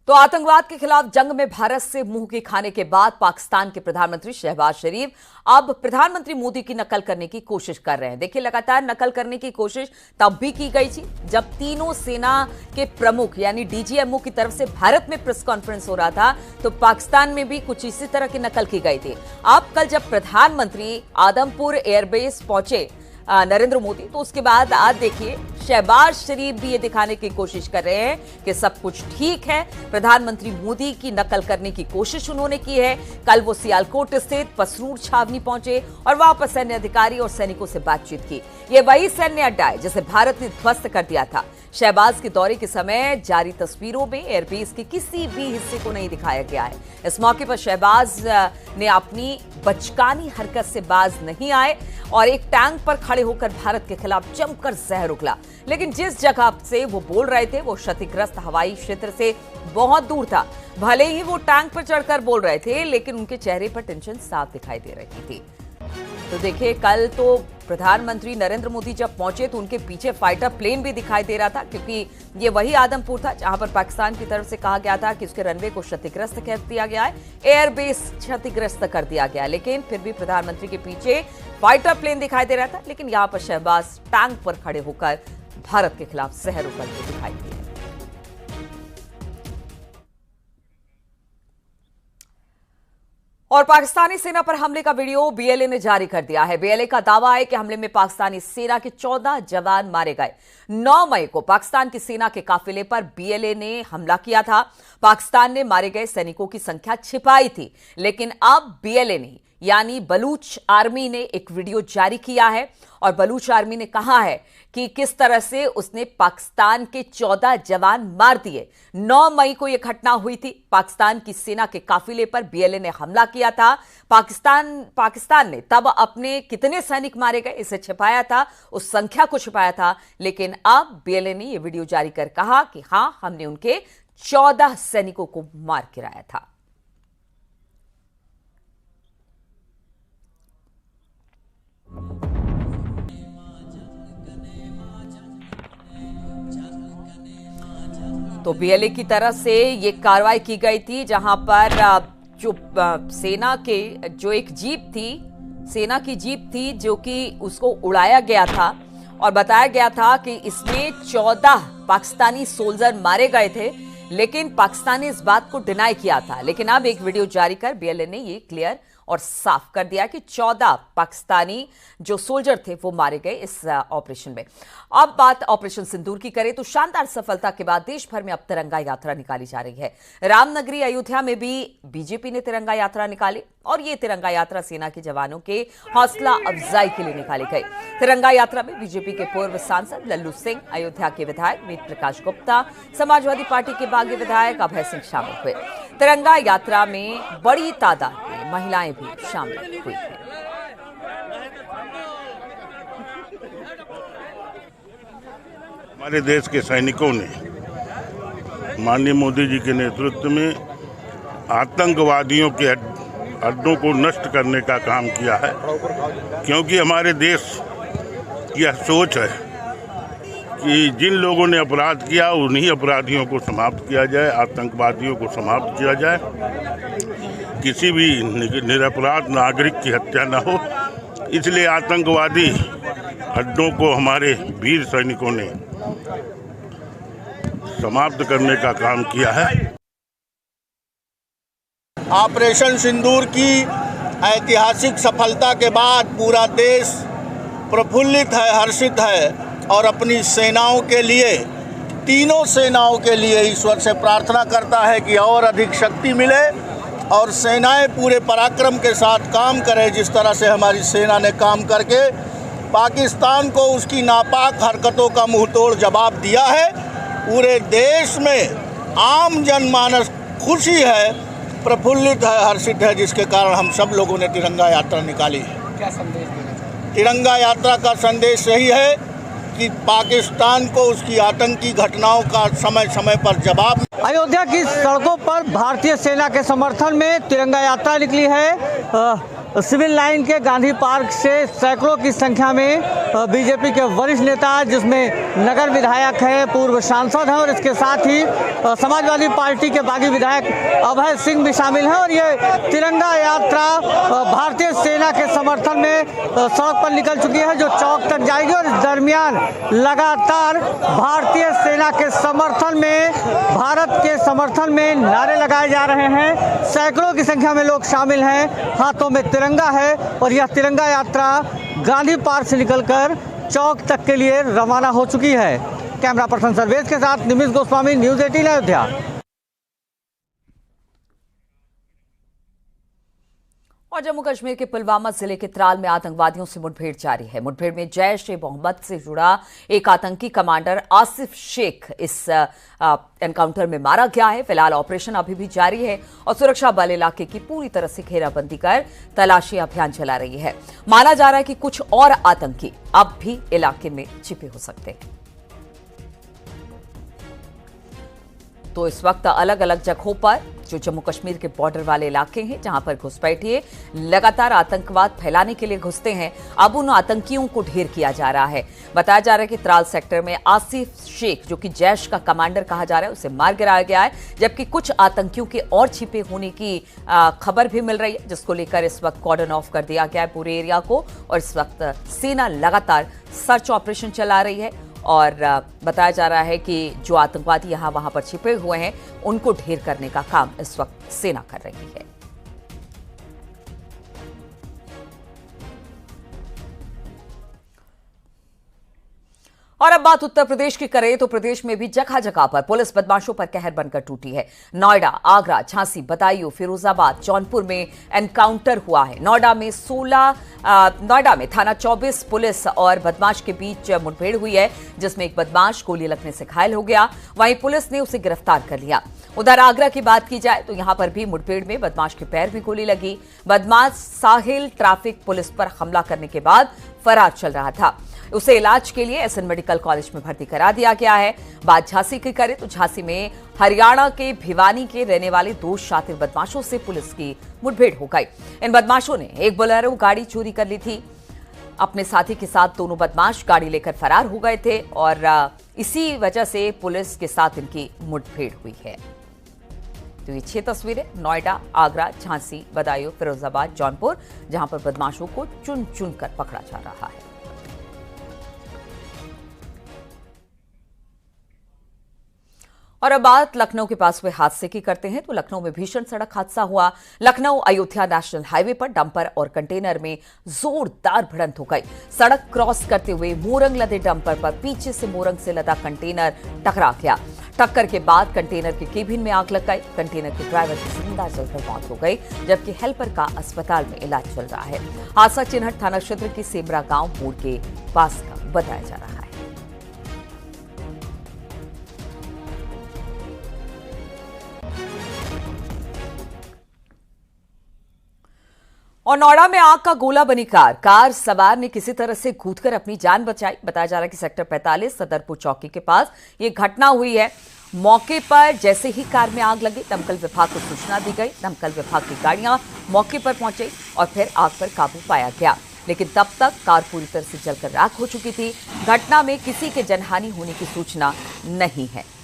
तो आतंकवाद के खिलाफ जंग में भारत से मुंह की खाने के बाद पाकिस्तान के प्रधानमंत्री शहबाज शरीफ अब प्रधानमंत्री मोदी की नकल करने की कोशिश कर रहे हैं। देखिए, लगातार नकल करने की कोशिश तब भी की गई थी जब तीनों सेना के प्रमुख यानी डीजीएमओ की तरफ से भारत में प्रेस कॉन्फ्रेंस हो रहा था, तो पाकिस्तान में भी कुछ इसी तरह की नकल की गई थी। अब कल जब प्रधानमंत्री आदमपुर एयरबेस पहुंचे नरेंद्र मोदी, तो उसके बाद आज देखिए शहबाज शरीफ भी ये दिखाने की कोशिश कर रहे हैं कि सब कुछ ठीक है। प्रधानमंत्री मोदी की नकल करने की कोशिश उन्होंने की है। कल वो सियालकोट स्थित पसरूर छावनी पहुंचे और वहां पर सैन्य अधिकारी और सैनिकों से बातचीत की। ये वही सैन्य अड्डा है जिसे भारत ने ध्वस्त कर दिया था। शहबाज के दौरे के समय जारी तस्वीरों में एयरबेस के किसी भी हिस्से को नहीं दिखाया गया है। इस मौके पर शहबाज ने अपनी बचकानी हरकत से बाज नहीं आए और एक टैंक पर खड़े होकर भारत के खिलाफ जमकर जहर उगला। लेकिन जिस जगह से वो बोल रहे थे वो क्षतिग्रस्त हवाई क्षेत्र से बहुत दूर था। भले ही वो टैंक पर चढ़कर बोल रहे थे, लेकिन उनके चेहरे पर टेंशन साफ दिखाई दे रही थी। तो देखिए, कल तो प्रधानमंत्री नरेंद्र मोदी जब पहुंचे तो उनके पीछे फाइटर प्लेन भी दिखाई दे रहा था, क्योंकि ये वही आदमपुर था जहां पर पाकिस्तान की तरफ से कहा गया था कि उसके रनवे को क्षतिग्रस्त कर दिया गया है, एयरबेस क्षतिग्रस्त कर दिया गया। लेकिन फिर भी प्रधानमंत्री के पीछे फाइटर प्लेन दिखाई दे रहा था। लेकिन यहां पर शहबाज टैंक पर खड़े होकर भारत के खिलाफ जहर उगलते दिखाई दिए। और पाकिस्तानी सेना पर हमले का वीडियो बीएलए ने जारी कर दिया है। बीएलए का दावा है कि हमले में पाकिस्तानी सेना के 14 जवान मारे गए। 9 मई को पाकिस्तान की सेना के काफिले पर बीएलए ने हमला किया था। पाकिस्तान ने मारे गए सैनिकों की संख्या छिपाई थी, लेकिन अब बीएलए ने यानी बलूच आर्मी ने एक वीडियो जारी किया है और बलूच आर्मी ने कहा है कि किस तरह से उसने पाकिस्तान के 14 जवान मार दिए। 9 मई को यह घटना हुई थी। पाकिस्तान की सेना के काफिले पर बीएलए ने हमला किया था। पाकिस्तान ने तब अपने कितने सैनिक मारे गए इसे छिपाया था, उस संख्या को छिपाया था। लेकिन अब बीएलए ने यह वीडियो जारी कर कहा कि हां, हमने उनके 14 सैनिकों को मार गिराया था। तो बीएलए की तरफ से ये कार्रवाई की गई थी, जहां पर जो सेना के जो एक जीप थी, सेना की जीप थी जो कि उसको उड़ाया गया था और बताया गया था कि इसमें 14 पाकिस्तानी सोल्जर मारे गए थे। लेकिन पाकिस्तान ने इस बात को डिनाई किया था। लेकिन अब एक वीडियो जारी कर बीएलए ने ये क्लियर और साफ कर दिया कि 14 पाकिस्तानी जो सोल्जर थे वो मारे गए इस ऑपरेशन में। अब बात ऑपरेशन सिंदूर की करें तो शानदार सफलता के बाद देश भर में अब तिरंगा यात्रा निकाली जा रही है। रामनगरी अयोध्या में भी बीजेपी ने तिरंगा यात्रा निकाली और ये तिरंगा यात्रा सेना के जवानों के हौसला अफजाई के लिए निकाली गई। तिरंगा यात्रा में बीजेपी के पूर्व सांसद लल्लू सिंह, अयोध्या के विधायक वेद प्रकाश गुप्ता, समाजवादी पार्टी के बागी विधायक अभय सिंह शामिल हुए। तिरंगा यात्रा में बड़ी तादाद में महिलाएं भी शामिल हुई हैं। हमारे देश के सैनिकों ने माननीय मोदी जी के नेतृत्व में आतंकवादियों के अड्डों को नष्ट करने का काम किया है, क्योंकि हमारे देश की यह सोच है कि जिन लोगों ने अपराध किया उन्हीं अपराधियों को समाप्त किया जाए, आतंकवादियों को समाप्त किया जाए, किसी भी निरपराध नागरिक की हत्या न हो। इसलिए आतंकवादी अड्डों को हमारे वीर सैनिकों ने समाप्त करने का काम किया है। ऑपरेशन सिंदूर की ऐतिहासिक सफलता के बाद पूरा देश प्रफुल्लित है, हर्षित है और अपनी सेनाओं के लिए, तीनों सेनाओं के लिए ईश्वर से प्रार्थना करता है कि और अधिक शक्ति मिले और सेनाएं पूरे पराक्रम के साथ काम करें। जिस तरह से हमारी सेना ने काम करके पाकिस्तान को उसकी नापाक हरकतों का मुंहतोड़ जवाब दिया है, पूरे देश में आम जनमानस खुशी है, प्रफुल्लित है, हर्षित है, जिसके कारण हम सब लोगों ने तिरंगा यात्रा निकाली है। क्या संदेश देना? तिरंगा यात्रा का संदेश यही है कि पाकिस्तान को उसकी आतंकी घटनाओं का समय समय पर जवाब। अयोध्या की सड़कों पर भारतीय सेना के समर्थन में तिरंगा यात्रा निकली है। सिविल लाइन के गांधी पार्क से सैकड़ों की संख्या में बीजेपी के वरिष्ठ नेता, जिसमें नगर विधायक है, पूर्व सांसद हैं और इसके साथ ही समाजवादी पार्टी के बागी विधायक अभय सिंह भी शामिल हैं। और ये तिरंगा यात्रा भारतीय सेना के समर्थन में सड़क पर निकल चुकी है, जो चौक तक जाएगी। और इस दरमियान लगातार भारतीय सेना के समर्थन में, भारत के समर्थन में नारे लगाए जा रहे हैं। सैकड़ों की संख्या में लोग शामिल हैं, हाथों में तिरंगा है और यह तिरंगा यात्रा गांधी पार्क से निकलकर चौक तक के लिए रवाना हो चुकी है। कैमरा पर्सन सर्वेश के साथ निमिष गोस्वामी, न्यूज़ 18 अयोध्या। और जम्मू कश्मीर के पुलवामा जिले के त्राल में आतंकवादियों से मुठभेड़ जारी है। मुठभेड़ में जैश-ए-मोहम्मद से जुड़ा एक आतंकी कमांडर आसिफ शेख इस एनकाउंटर में मारा गया है। फिलहाल ऑपरेशन अभी भी जारी है और सुरक्षा बल इलाके की पूरी तरह से घेराबंदी कर तलाशी अभियान चला रही है। माना जा रहा है कि कुछ और आतंकी अब भी इलाके में छिपे हो सकते हैं। तो इस वक्त अलग अलग जगहों पर, जो जम्मू कश्मीर के बॉर्डर वाले इलाके हैं, जहां पर घुसपैठिए लगातार आतंकवाद फैलाने के लिए घुसते हैं, अब उन आतंकियों को ढेर किया जा रहा है। बताया जा रहा है कि त्राल सेक्टर में आसिफ शेख, जो कि जैश का कमांडर कहा जा रहा है, उसे मार गिराया गया है, जबकि कुछ आतंकियों के और छिपे होने की खबर भी मिल रही है, जिसको लेकर इस वक्त कॉर्डन ऑफ कर दिया गया है पूरे एरिया को। और इस वक्त सेना लगातार सर्च ऑपरेशन चला रही है और बताया जा रहा है कि जो आतंकवादी यहां वहां पर छिपे हुए हैं, उनको ढेर करने का काम इस वक्त सेना कर रही है। और अब बात उत्तर प्रदेश की करें तो प्रदेश में भी जगह जगह पर पुलिस बदमाशों पर कहर बनकर टूटी है। नोएडा, आगरा, झांसी, बदायूं, फिरोजाबाद, जौनपुर में एनकाउंटर हुआ है। नोएडा में थाना 24 पुलिस और बदमाश के बीच मुठभेड़ हुई है, जिसमें एक बदमाश गोली लगने से घायल हो गया। वहीं पुलिस ने उसे गिरफ्तार कर लिया। उधर आगरा की बात की जाए तो यहां पर भी मुठभेड़ में बदमाश के पैर भी गोली लगी। बदमाश साहिल ट्रैफिक पुलिस पर हमला करने के बाद फरार चल रहा था। उसे इलाज के लिए एसएन मेडिकल कॉलेज में भर्ती करा दिया गया है। बात झांसी की करें तो झांसी में हरियाणा के भिवानी के रहने वाले 2 शातिर बदमाशों से पुलिस की मुठभेड़ हो गई। इन बदमाशों ने एक बोलेरो गाड़ी चोरी कर ली थी। अपने साथी के साथ दोनों बदमाश गाड़ी लेकर फरार हो गए थे और इसी वजह से पुलिस के साथ इनकी मुठभेड़ हुई है। तो ये 6 तस्वीरें नोएडा, आगरा, झांसी, बदायूं, फिरोजाबाद, जौनपुर, जहां पर बदमाशों को चुन चुन कर पकड़ा जा रहा है। और अब बात लखनऊ के पास हुए हादसे की करते हैं तो लखनऊ में भीषण सड़क हादसा हुआ। लखनऊ अयोध्या नेशनल हाईवे पर डंपर और कंटेनर में जोरदार भिड़ंत हो गई। सड़क क्रॉस करते हुए मोरंग लदे डंपर पर पीछे से मोरंग से लदा कंटेनर टकरा गया। टक्कर के बाद कंटेनर के केबिन में आग लग गई। कंटेनर के ड्राइवर की जिंदा जलकर मौत हो गई, जबकि हेल्पर का अस्पताल में इलाज चल रहा है। हादसा चिन्हट थाना क्षेत्र के सेमरा गांव मोड़ के पास का बताया जा रहा है। और नोएडा में आग का गोला बनी कार सवार ने किसी तरह से कूदकर अपनी जान बचाई। बताया जा रहा है कि सेक्टर 45 सदरपुर चौकी के पास ये घटना हुई है। मौके पर जैसे ही कार में आग लगी, दमकल विभाग को सूचना दी गई। दमकल विभाग की गाड़ियां मौके पर पहुंची और फिर आग पर काबू पाया गया, लेकिन तब तक कार पूरी तरह से जलकर राख हो चुकी थी। घटना में किसी के जनहानि होने की सूचना नहीं है।